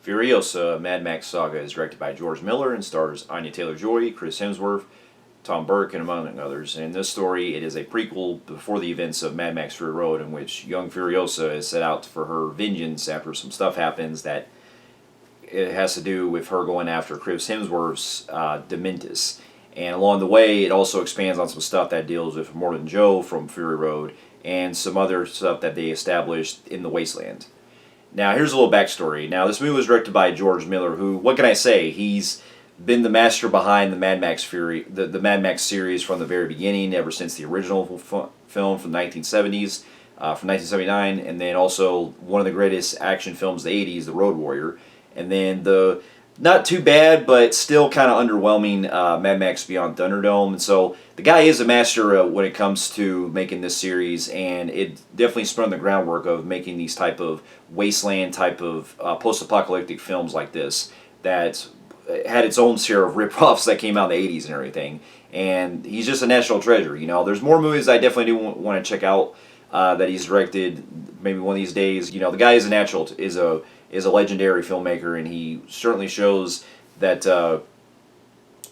Furiosa, Mad Max Saga is directed by George Miller and stars Anya Taylor-Joy, Chris Hemsworth, Tom Burke, and among others. And in this story, it is a prequel before the events of Mad Max Fury Road, in which young Furiosa is set out for her vengeance after some stuff happens that it has to do with her going after Chris Hemsworth's Dementis. And along the way, it also expands on some stuff that deals with Immortan Joe from Fury Road and some other stuff that they established in the Wasteland. Now, here's a little backstory. Now, this movie was directed by George Miller, who, what can I say? He's been the master behind the Mad Max the Mad Max series from the very beginning, ever since the original film from the 1970s, from 1979, and then also one of the greatest action films of the 80s, The Road Warrior, and then the not too bad, but still kind of underwhelming Mad Max Beyond Thunderdome. And so the guy is a master when it comes to making this series, and it definitely spun the groundwork of making these type of wasteland type of post-apocalyptic films like this that had its own share of rip-offs that came out in the 80s and everything. And he's just a national treasure. You know, there's more movies I definitely do want to check out that he's directed. Maybe one of these days. You know, the guy is a legendary filmmaker, and he certainly shows that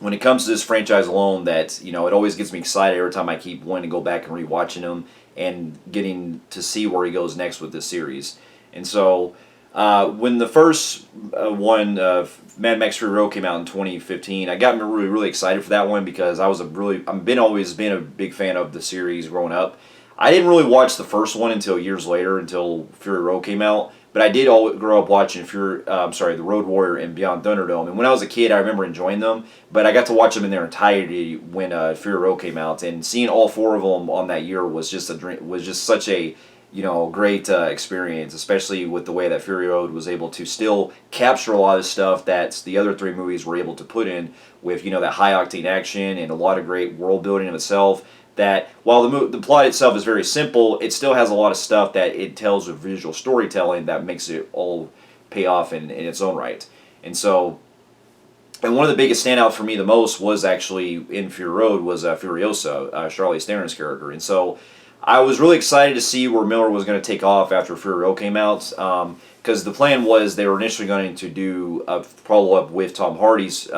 when it comes to this franchise alone, that, you know, it always gets me excited every time I keep wanting to go back and rewatching him and getting to see where he goes next with this series. And so when the first one, Mad Max Fury Road, came out in 2015, I got really excited for that one because I've always been a big fan of the series growing up. I didn't really watch the first one until years later, until Fury Road came out. But I did grow up watching The Road Warrior and Beyond Thunderdome. And when I was a kid, I remember enjoying them. But I got to watch them in their entirety when Fury Road came out. And seeing all four of them on that year was just such a, you know, great experience, especially with the way that Fury Road was able to still capture a lot of stuff that the other three movies were able to put in with, you know, that high-octane action and a lot of great world building of itself. That while the plot itself is very simple, it still has a lot of stuff that it tells with visual storytelling that makes it all pay off in its own right. And so, and one of the biggest standouts for me the most was actually in Fury Road was Furiosa, Charlize Theron's character. And so I was really excited to see where Miller was going to take off after Fury Road came out, because the plan was they were initially going to do a follow-up with Tom Hardy's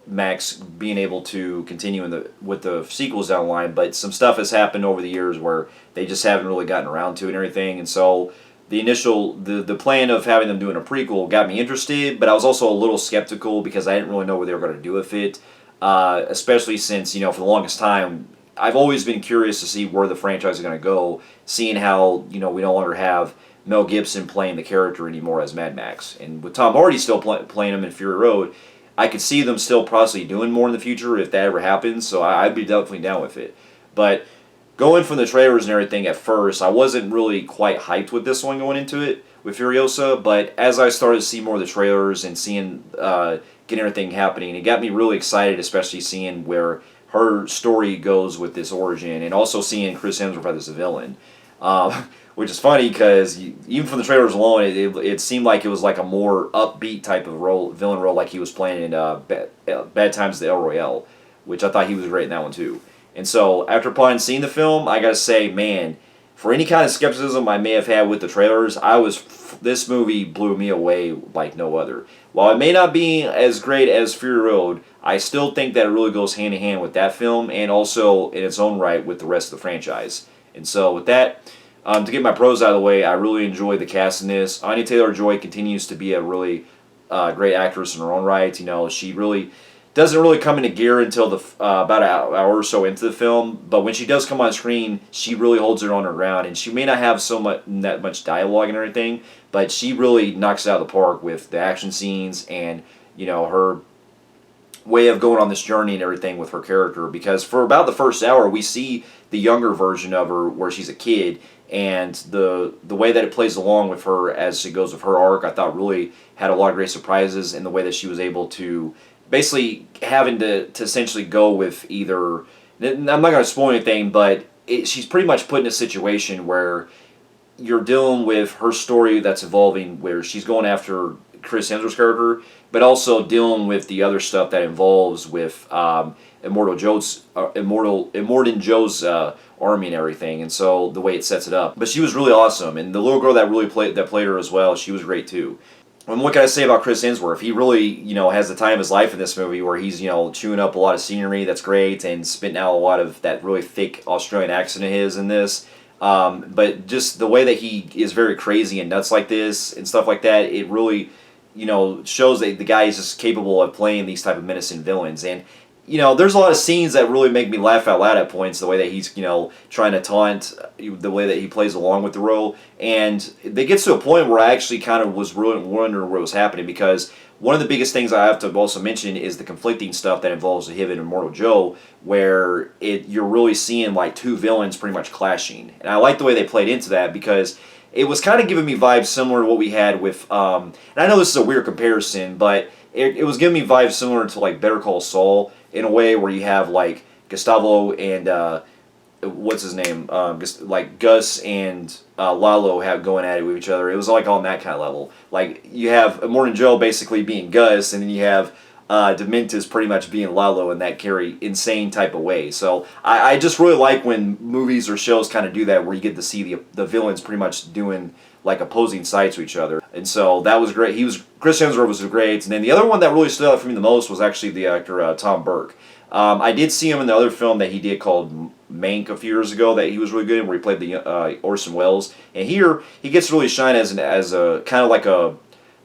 Max being able to continue with the sequels down the line, but some stuff has happened over the years where they just haven't really gotten around to it and everything. And so the plan of having them doing a prequel got me interested, but I was also a little skeptical because I didn't really know what they were going to do with it, especially since, you know, for the longest time I've always been curious to see where the franchise is going to go, seeing how, you know, we no longer have Mel Gibson playing the character anymore as Mad Max, and with Tom Hardy still playing him in Fury Road, I could see them still possibly doing more in the future if that ever happens, so I'd be definitely down with it. But going from the trailers and everything at first, I wasn't really quite hyped with this one going into it with Furiosa, but as I started to see more of the trailers and seeing, getting everything happening, it got me really excited, especially seeing where her story goes with this origin, and also seeing Chris Hemsworth as a villain. Which is funny because even from the trailers alone, it seemed like it was like a more upbeat type of villain role, like he was playing in Bad Times at El Royale, which I thought he was great in that one too. And so after seeing the film, I gotta say, man, for any kind of skepticism I may have had with the trailers, this movie blew me away like no other. While it may not be as great as Fury Road, I still think that it really goes hand in hand with that film and also in its own right with the rest of the franchise. And so with that, to get my pros out of the way, I really enjoy the cast in this. Anya Taylor-Joy continues to be a really great actress in her own right. You know, she really doesn't really come into gear until about an hour or so into the film. But when she does come on screen, she really holds it on her ground. And she may not have that much dialogue and everything, but she really knocks it out of the park with the action scenes and, you know, her way of going on this journey and everything with her character. Because for about the first hour, we see the younger version of her where she's a kid, and the way that it plays along with her as she goes with her arc, I thought really had a lot of great surprises in the way that she was able to basically having to essentially go with either, I'm not going to spoil anything, but she's pretty much put in a situation where you're dealing with her story that's evolving, where she's going after Chris Hemsworth's character, but also dealing with the other stuff that involves with Immortan Joe's army and everything, and so the way it sets it up. But she was really awesome, and the little girl that played her as well, she was great too. And what can I say about Chris Hemsworth? He really, has the time of his life in this movie where he's, chewing up a lot of scenery that's great and spitting out a lot of that really thick Australian accent of his in this. But just the way that he is very crazy and nuts like this and stuff like that, it really, shows that the guy is just capable of playing these type of menacing villains. And there's a lot of scenes that really make me laugh out loud at points. The way that he's, trying to taunt, the way that he plays along with the role, and it gets to a point where I actually kind of was really wondering what was happening, because one of the biggest things I have to also mention is the conflicting stuff that involves him and Immortal Joe, where you're really seeing like two villains pretty much clashing, and I like the way they played into that, because it was kind of giving me vibes similar to what we had with, and I know this is a weird comparison, but it was giving me vibes similar to like Better Call Saul, in a way where you have like Gustavo and what's his name, like Gus and Lalo have going at it with each other. It was like on that kind of level. Like you have Immortan Joe basically being Gus, and then you have Dementis pretty much being Lalo in that carry insane type of way. So I just really like when movies or shows kind of do that, where you get to see the villains pretty much doing like opposing sides to each other. And so that was great. Chris Hemsworth was great. And then the other one that really stood out for me the most was actually the actor Tom Burke. I did see him in the other film that he did called Mank a few years ago that he was really good in, where he played the Orson Welles. And here he gets to really shine as a kind of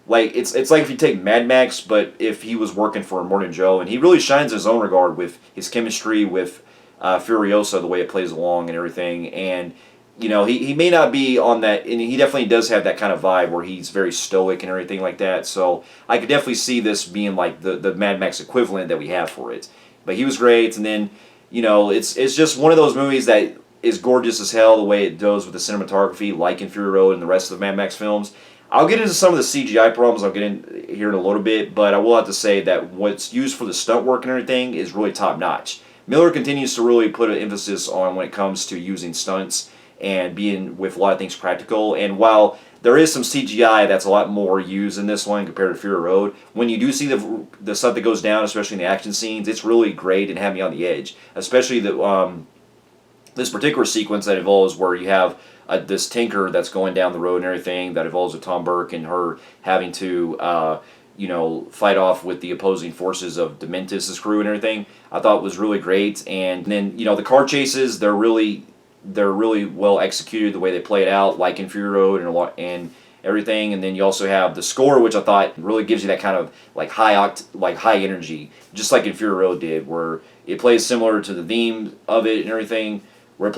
like it's like if you take Mad Max, but if he was working for Immortan Joe, and he really shines in his own regard with his chemistry with Furiosa, the way it plays along and everything. And he may not be on that, and he definitely does have that kind of vibe where he's very stoic and everything like that. So I could definitely see this being like the Mad Max equivalent that we have for it. But he was great, and then it's just one of those movies that is gorgeous as hell, the way it goes with the cinematography, like in Fury Road and the rest of the Mad Max films. I'll get into some of the CGI problems. I'll get in here in a little bit, but I will have to say that what's used for the stunt work and everything is really top notch. Miller continues to really put an emphasis on when it comes to using stunts and being with a lot of things practical. And while there is some CGI that's a lot more used in this one compared to Fury Road, when you do see the stuff that goes down, especially in the action scenes, it's really great and have me on the edge. Especially this particular sequence that involves where you have this tanker that's going down the road and everything, that involves with Tom Burke and her having to fight off with the opposing forces of Dementis' crew and everything. I thought was really great. And then the car chases, they're really well executed, the way they play it out, like in Fury Road and everything. And then you also have the score, which I thought really gives you that kind of like high energy, just like in Fury Road did, where it plays similar to the theme of it and everything. Where it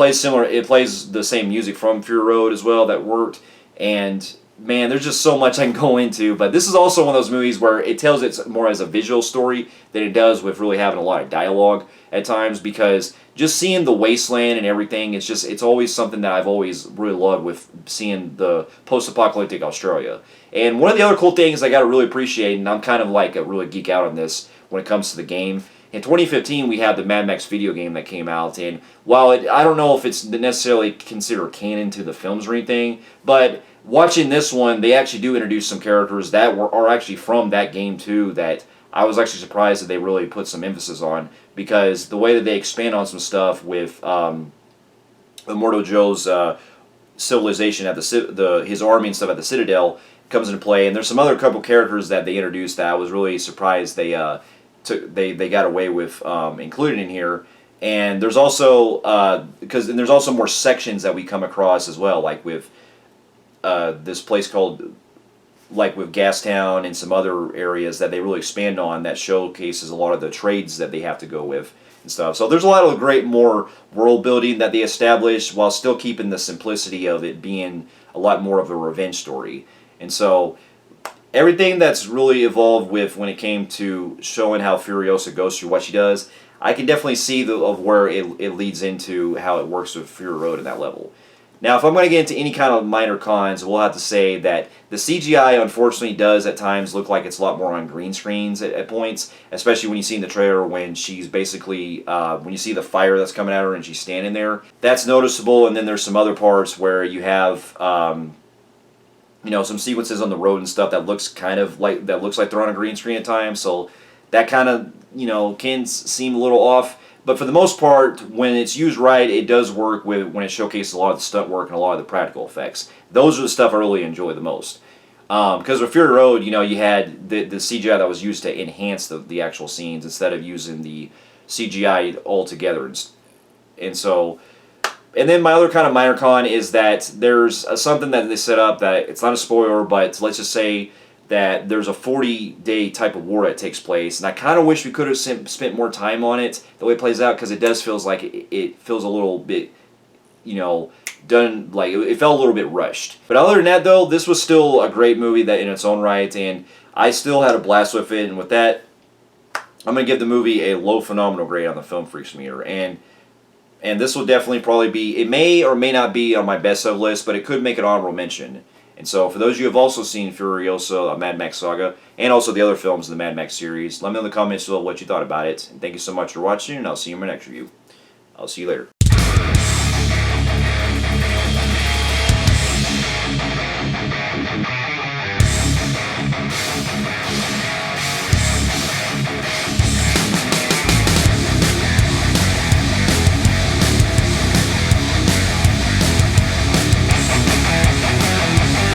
plays the same music from Fury Road as well that worked. And man, there's just so much I can go into. But this is also one of those movies where it tells it more as a visual story than it does with really having a lot of dialogue at times, because just seeing the wasteland and everything, it's always something that I've always really loved with seeing the post-apocalyptic Australia. And one of the other cool things I got to really appreciate, and I'm kind of like a really geek out on this when it comes to the game. In 2015, we had the Mad Max video game that came out, and while I don't know if it's necessarily considered canon to the films or anything, but watching this one, they actually do introduce some characters that are actually from that game too, that I was actually surprised that they really put some emphasis on, because the way that they expand on some stuff with Immortal Joe's civilization at his army and stuff at the Citadel comes into play, and there's some other couple characters that they introduced that I was really surprised they got away with including in here. And there's also there's also more sections that we come across as well, like with this place called, like with Gastown and some other areas that they really expand on, that showcases a lot of the trades that they have to go with and stuff. So there's a lot of great more world building that they establish while still keeping the simplicity of it being a lot more of a revenge story. And so everything that's really evolved with when it came to showing how Furiosa goes through what she does, I can definitely see of where it leads into how it works with Fury Road at that level. Now, if I'm going to get into any kind of minor cons, we'll have to say that the CGI unfortunately does at times look like it's a lot more on green screens at points, especially when you see in the trailer when she's basically, when you see the fire that's coming at her and she's standing there. That's noticeable, and then there's some other parts where you have some sequences on the road and stuff that looks like they're on a green screen at times, so that kind of, can seem a little off. But for the most part, when it's used right, it does work when it showcases a lot of the stunt work and a lot of the practical effects. Those are the stuff I really enjoy the most. Because with Fury Road, you had the CGI that was used to enhance the actual scenes instead of using the CGI altogether. And so, and then my other kind of minor con is that there's something that they set up that it's not a spoiler, but let's just say that there's a 40-day type of war that takes place, and I kind of wish we could have spent more time on it, the way it plays out, because it does feels like it feels a little bit, done, like, it felt a little bit rushed. But other than that, though, this was still a great movie that in its own right, and I still had a blast with it, and with that, I'm going to give the movie a low phenomenal grade on the Film Freaks meter, and this will definitely probably be, it may or may not be on my best of list, but it could make an honorable mention. And so, for those of you who have also seen Furiosa, Mad Max Saga, and also the other films in the Mad Max series, let me know in the comments below what you thought about it. And thank you so much for watching, and I'll see you in my next review. I'll see you later.